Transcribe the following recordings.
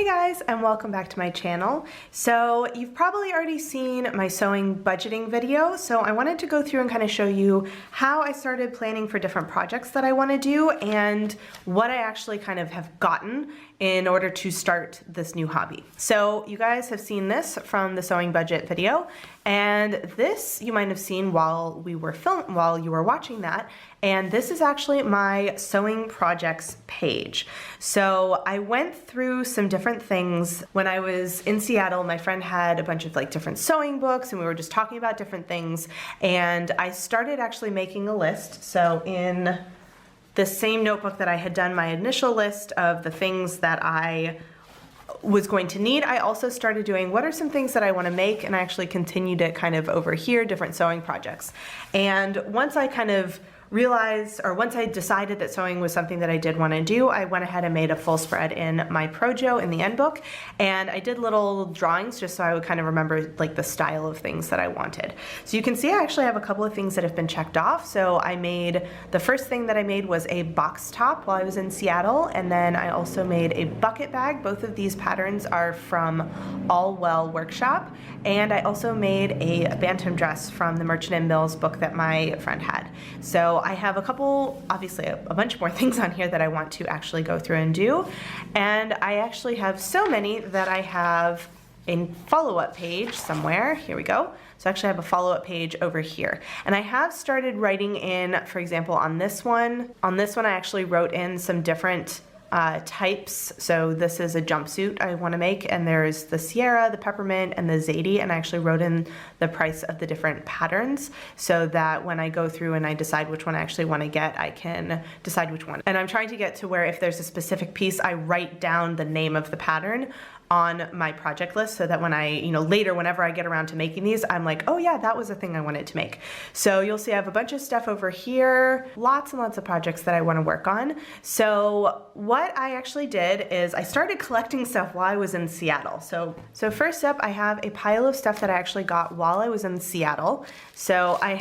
guys, and welcome back to my channel. So you've probably already seen my sewing budgeting video, so I wanted to go through and kind of show you how I started planning for different projects that I want to do and what I actually kind of have gotten in order to start this new hobby. So you guys have seen this from the sewing budget video, and this you might have seen while you were watching that, and this is actually my sewing projects page. So I went through some different things when I was in Seattle. My friend had a bunch of different sewing books and we were just talking about different things, and I started actually making a list. So in the same notebook that I had done my initial list of the things that I was going to need, I also started doing what are some things that I want to make, and I actually continued it kind of over here, different sewing projects. And once I kind of realized, or once I decided that sewing was something that I did want to do, I went ahead and made a full spread in my PROJO in the end book, and I did little drawings just so I would kind of remember the style of things that I wanted. So you can see I actually have a couple of things that have been checked off. So I made, the first thing that I made was a box top while I was in Seattle, and then I also made a bucket bag. Both of these patterns are from All Well Workshop, and I also made a bantam dress from the Merchant and Mills book that my friend had. So I have a couple, obviously a bunch more things on here that I want to actually go through and do. And I actually have so many that I have a follow-up page somewhere. Here we go. So I actually have a follow-up page over here. And I have started writing in, for example, on this one I actually wrote in some different types. So this is a jumpsuit I want to make, and there's the Sierra, the Peppermint, and the Zadie, and I actually wrote in the price of the different patterns so that when I go through and I decide which one I actually want to get, I can decide which one. And I'm trying to get to where if there's a specific piece, I write down the name of the pattern on my project list so that when I, later, whenever I get around to making these, I'm like, oh yeah, that was the thing I wanted to make. So you'll see I have a bunch of stuff over here, lots and lots of projects that I want to work on. So what I actually did is I started collecting stuff while I was in Seattle. So first up, I have a pile of stuff that I actually got while I was in Seattle. So I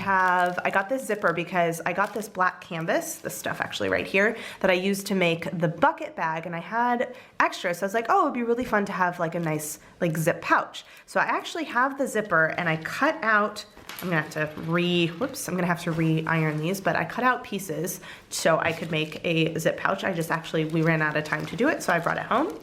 got this zipper because I got this black canvas, this stuff actually right here, that I used to make the bucket bag, and I had extra. So I was like, oh, it'd be really fun to have a nice zip pouch. So I actually have the zipper, and I cut out, I'm gonna have to re-iron these, but I cut out pieces so I could make a zip pouch. We ran out of time to do it, so I brought it home.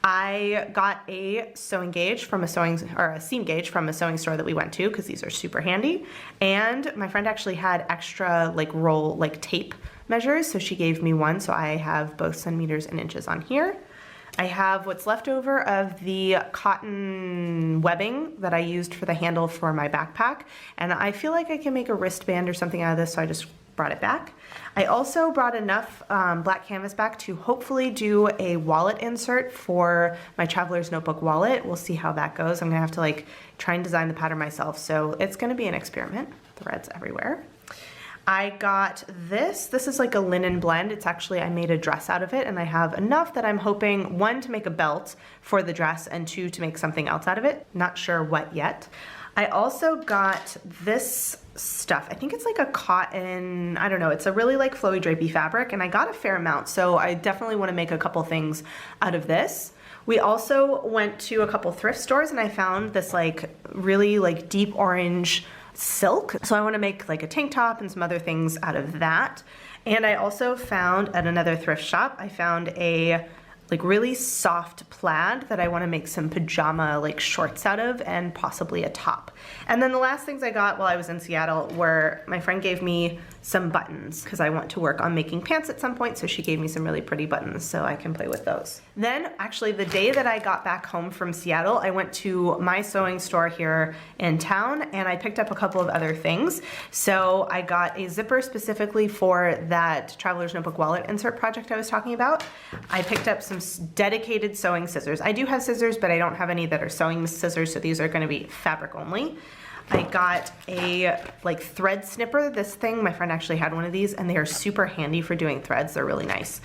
I got a sewing gauge from a seam gauge from a sewing store that we went to because these are super handy. And my friend actually had extra roll tape measures, so she gave me one, so I have both centimeters and inches on here. I have what's left over of the cotton webbing that I used for the handle for my backpack, and I feel like I can make a wristband or something out of this, so I just brought it back. I also brought enough black canvas back to hopefully do a wallet insert for my traveler's notebook wallet. We'll see how that goes. I'm gonna have to try and design the pattern myself, so it's gonna be an experiment. Threads everywhere. I got this is a linen blend. It's actually, I made a dress out of it, and I have enough that I'm hoping, one, to make a belt for the dress, and two, to make something else out of it. Not sure what yet. I also got this stuff. I think it's a cotton, I don't know, it's a really flowy drapey fabric, and I got a fair amount, so I definitely want to make a couple things out of this. We also went to a couple thrift stores, and I found this really deep orange silk. So I want to make a tank top and some other things out of that. And I also found at another thrift shop, I found a really soft plaid that I want to make some pajama shorts out of, and possibly a top. And then the last things I got while I was in Seattle were, my friend gave me some buttons because I want to work on making pants at some point, so she gave me some really pretty buttons so I can play with those. Then actually the day that I got back home from Seattle, I went to my sewing store here in town, and I picked up a couple of other things. So I got a zipper specifically for that Traveler's Notebook wallet insert project I was talking about. I picked up some dedicated sewing scissors. I do have scissors, but I don't have any that are sewing scissors, so these are going to be fabric only. I got a thread snipper. This thing, my friend actually had one of these, and they are super handy for doing threads. They're really nice.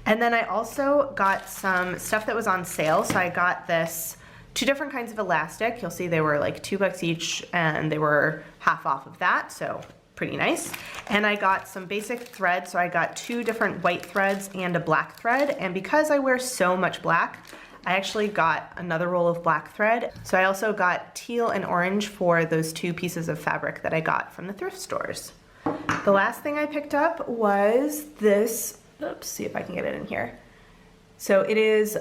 And then I also got some stuff that was on sale. So I got this, two different kinds of elastic. You'll see they were $2 each, and they were half off of that. So pretty nice. And I got some basic thread. So I got two different white threads and a black thread. And because I wear so much black, I actually got another roll of black thread. So I also got teal and orange for those 2 pieces of fabric that I got from the thrift stores. The last thing I picked up was this, oops, see if I can get it in here. So it is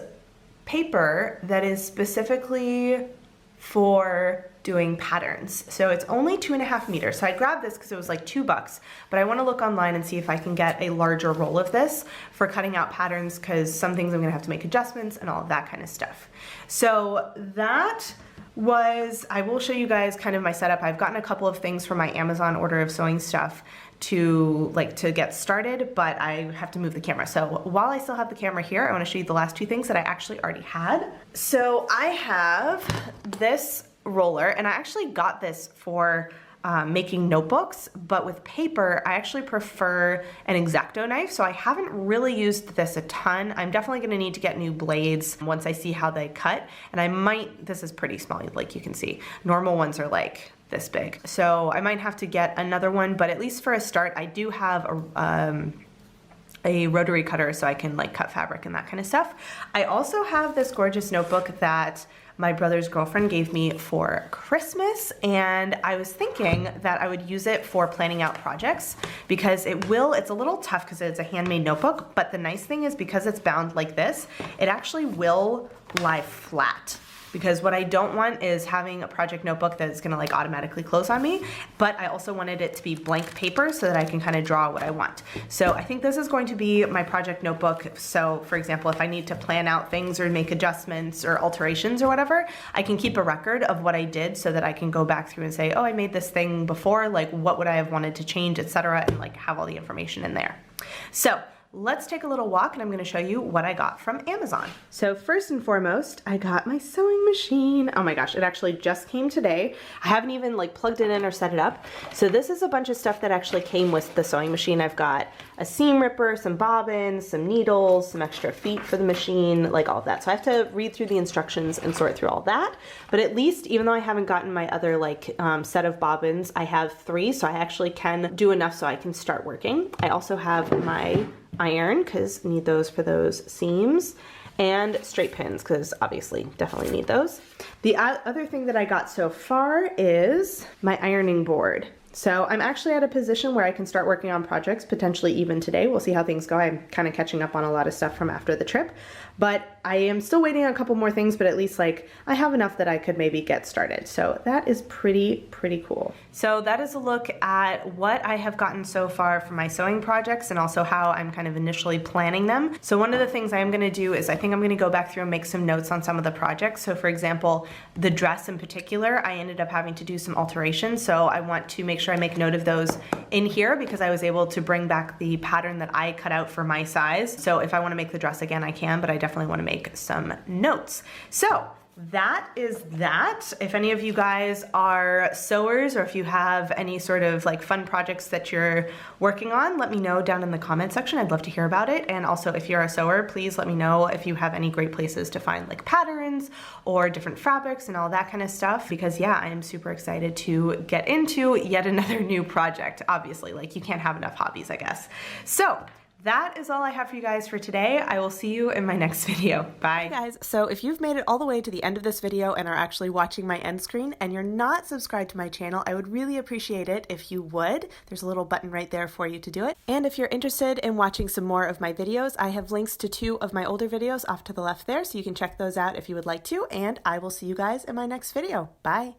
paper that is specifically for doing patterns. So it's only 2.5 meters. So I grabbed this because it was like $2, but I want to look online and see if I can get a larger roll of this for cutting out patterns, because some things I'm going to have to make adjustments and all of that kind of stuff. So that was, I will show you guys kind of my setup. I've gotten a couple of things from my Amazon order of sewing stuff to get started, but I have to move the camera. So while I still have the camera here, I want to show you the last 2 things that I actually already had. So I have this roller, and I actually got this for making notebooks, but with paper, I actually prefer an X-Acto knife, so I haven't really used this a ton. I'm definitely gonna need to get new blades once I see how they cut, and I might, this is pretty small, like you can see. Normal ones are like this big. So I might have to get another one, but at least for a start, I do have a rotary cutter so I can like cut fabric and that kind of stuff. I also have this gorgeous notebook that my brother's girlfriend gave me for Christmas, and I was thinking that I would use it for planning out projects because it's a little tough because it's a handmade notebook, but the nice thing is because it's bound like this, it actually will lie flat. Because what I don't want is having a project notebook that is gonna like automatically close on me, but I also wanted it to be blank paper so that I can kind of draw what I want. So I think this is going to be my project notebook. So for example, if I need to plan out things or make adjustments or alterations or whatever, I can keep a record of what I did so that I can go back through and say, oh, I made this thing before, like what would I have wanted to change, etc., and like have all the information in there. So let's take a little walk and I'm going to show you what I got from Amazon. So first and foremost, I got my sewing machine. Oh my gosh, it actually just came today. I haven't even like plugged it in or set it up. So this is a bunch of stuff that actually came with the sewing machine. I've got a seam ripper, some bobbins, some needles, some extra feet for the machine, like all of that. So I have to read through the instructions and sort through all that. But at least, even though I haven't gotten my other like set of bobbins, I have 3, so I actually can do enough so I can start working. I also have my iron, because need those for those seams, and straight pins, because obviously definitely need those. The other thing that I got so far is my ironing board. So I'm actually at a position where I can start working on projects, potentially even today. We'll see how things go. I'm kind of catching up on a lot of stuff from after the trip, but I am still waiting on a couple more things, but at least like I have enough that I could maybe get started. So that is pretty cool. So that is a look at what I have gotten so far from my sewing projects and also how I'm kind of initially planning them. So one of the things I am going to do is I think I'm going to go back through and make some notes on some of the projects. So for example, the dress in particular, I ended up having to do some alterations. So I want to make sure I make note of those in here because I was able to bring back the pattern that I cut out for my size. So if I want to make the dress again, I can, but I definitely want to make some notes. So that is that. If any of you guys are sewers or if you have any sort of like fun projects that you're working on, let me know down in the comment section. I'd love to hear about it. And also if you're a sewer, please let me know if you have any great places to find like patterns or different fabrics and all that kind of stuff, because yeah, I am super excited to get into yet another new project. Obviously, like you can't have enough hobbies, I guess. So that is all I have for you guys for today. I will see you in my next video. Bye. Hey guys, so if you've made it all the way to the end of this video and are actually watching my end screen and you're not subscribed to my channel, I would really appreciate it if you would. There's a little button right there for you to do it. And if you're interested in watching some more of my videos, I have links to 2 of my older videos off to the left there, so you can check those out if you would like to, and I will see you guys in my next video. Bye.